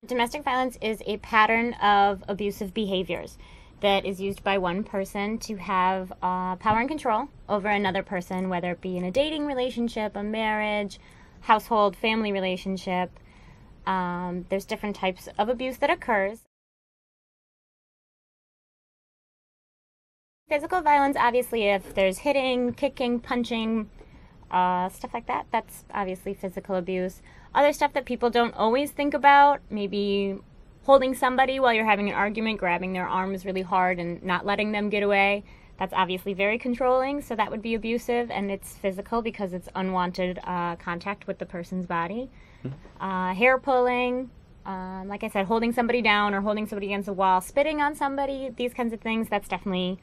Domestic violence is a pattern of abusive behaviors that is used by one person to have power and control over another person, whether it be in a dating relationship, a marriage, household, family relationship. There's different types of abuse that occurs. Physical violence, obviously, if there's hitting, kicking, punching, stuff like that, that's obviously physical abuse. Other stuff that people don't always think about, maybe holding somebody while you're having an argument, grabbing their arms really hard and not letting them get away. That's obviously very controlling, so that would be abusive, and it's physical because it's unwanted contact with the person's body. Hair pulling, like I said, holding somebody down or holding somebody against a wall, spitting on somebody, these kinds of things, that's definitely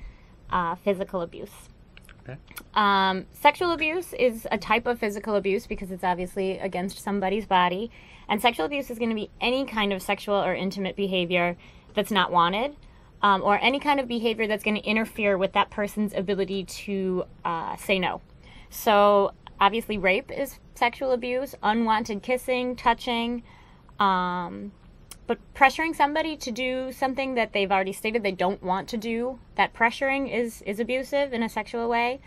physical abuse. Okay. Sexual abuse is a type of physical abuse because it's obviously against somebody's body. And sexual abuse is going to be any kind of sexual or intimate behavior that's not wanted, or any kind of behavior that's going to interfere with that person's ability to say no. So obviously rape is sexual abuse, unwanted kissing, touching, but pressuring somebody to do something that they've already stated they don't want to do, that pressuring is abusive in a sexual way.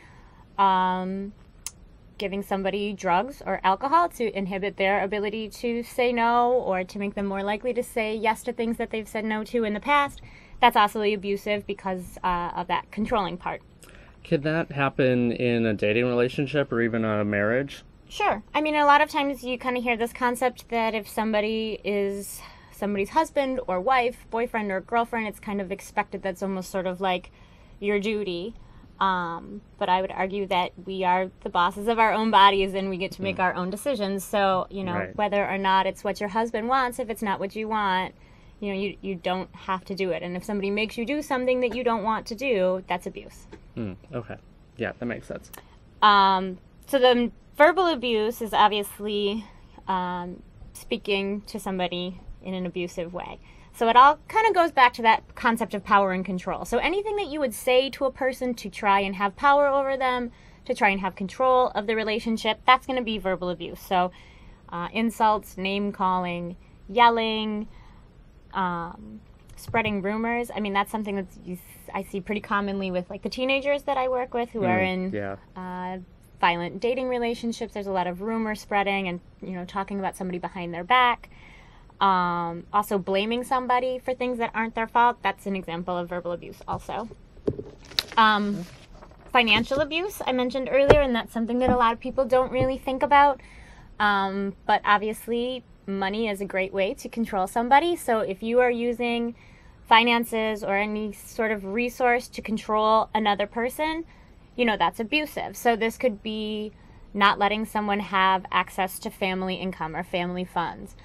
Giving somebody drugs or alcohol to inhibit their ability to say no or to make them more likely to say yes to things that they've said no to in the past, that's also abusive because of that controlling part. Can that happen in a dating relationship or even a marriage? Sure. I mean, a lot of times you kind of hear this concept that if somebody is somebody's husband or wife, boyfriend or girlfriend, it's kind of expected. That's almost sort of like your duty. But I would argue that we are the bosses of our own bodies and we get to make our own decisions. So, Right. whether or not it's what your husband wants, if it's not what you want, you don't have to do it. And if somebody makes you do something that you don't want to do, that's abuse. Okay. Yeah, that makes sense. So the verbal abuse is obviously speaking to somebody in an abusive way. So it all kind of goes back to that concept of power and control. So anything that you would say to a person to try and have power over them, to try and have control of the relationship, that's going to be verbal abuse. So insults, name-calling, yelling, spreading rumors. I mean, that's something that I see pretty commonly with like the teenagers that I work with who are in violent dating relationships. There's a lot of rumor spreading and, talking about somebody behind their back. Also blaming somebody for things that aren't their fault. That's an example of verbal abuse also. Financial abuse I mentioned earlier, and that's something that a lot of people don't really think about. But obviously money is a great way to control somebody. So if you are using finances or any sort of resource to control another person, that's abusive. So this could be not letting someone have access to family income or family funds.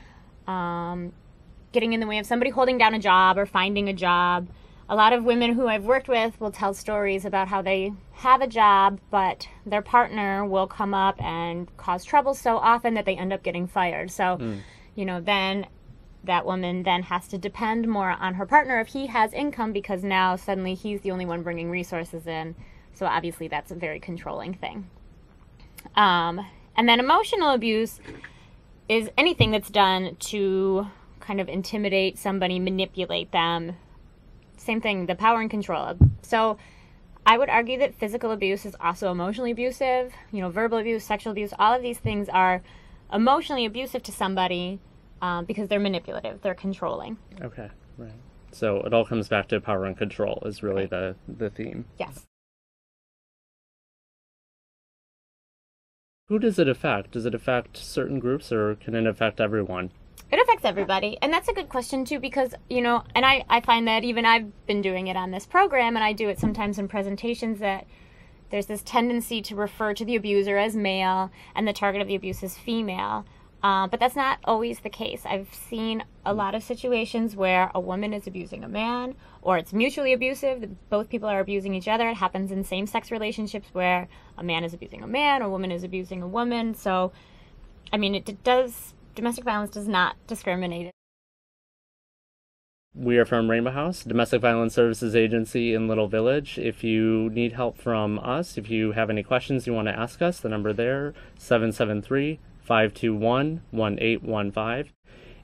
Getting in the way of somebody holding down a job or finding a job. A lot of women who I've worked with will tell stories about how they have a job, but their partner will come up and cause trouble so often that they end up getting fired. So, then that woman then has to depend more on her partner if he has income because now suddenly he's the only one bringing resources in. So obviously that's a very controlling thing. And then emotional abuse is anything that's done to kind of intimidate somebody, manipulate them. Same thing, the power and control. So I would argue that physical abuse is also emotionally abusive. Verbal abuse, sexual abuse, all of these things are emotionally abusive to somebody because they're manipulative, they're controlling. Okay, right. So it all comes back to power and control is really the theme. Yes. Who does it affect? Does it affect certain groups or can it affect everyone? It affects everybody. And that's a good question, too, because, and I find that even I've been doing it on this program, and I do it sometimes in presentations, that there's this tendency to refer to the abuser as male and the target of the abuse as female. But that's not always the case. I've seen a lot of situations where a woman is abusing a man, or it's mutually abusive. Both people are abusing each other. It happens in same-sex relationships where a man is abusing a man, or a woman is abusing a woman. So, I mean, domestic violence does not discriminate. We are from Rainbow House, Domestic Violence Services Agency in Little Village. If you need help from us, if you have any questions you want to ask us, the number there, 773-521-1815.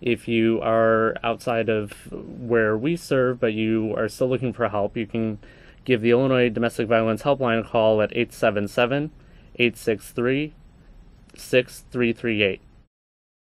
If you are outside of where we serve, but you are still looking for help, you can give the Illinois Domestic Violence Helpline a call at 877-863-6338.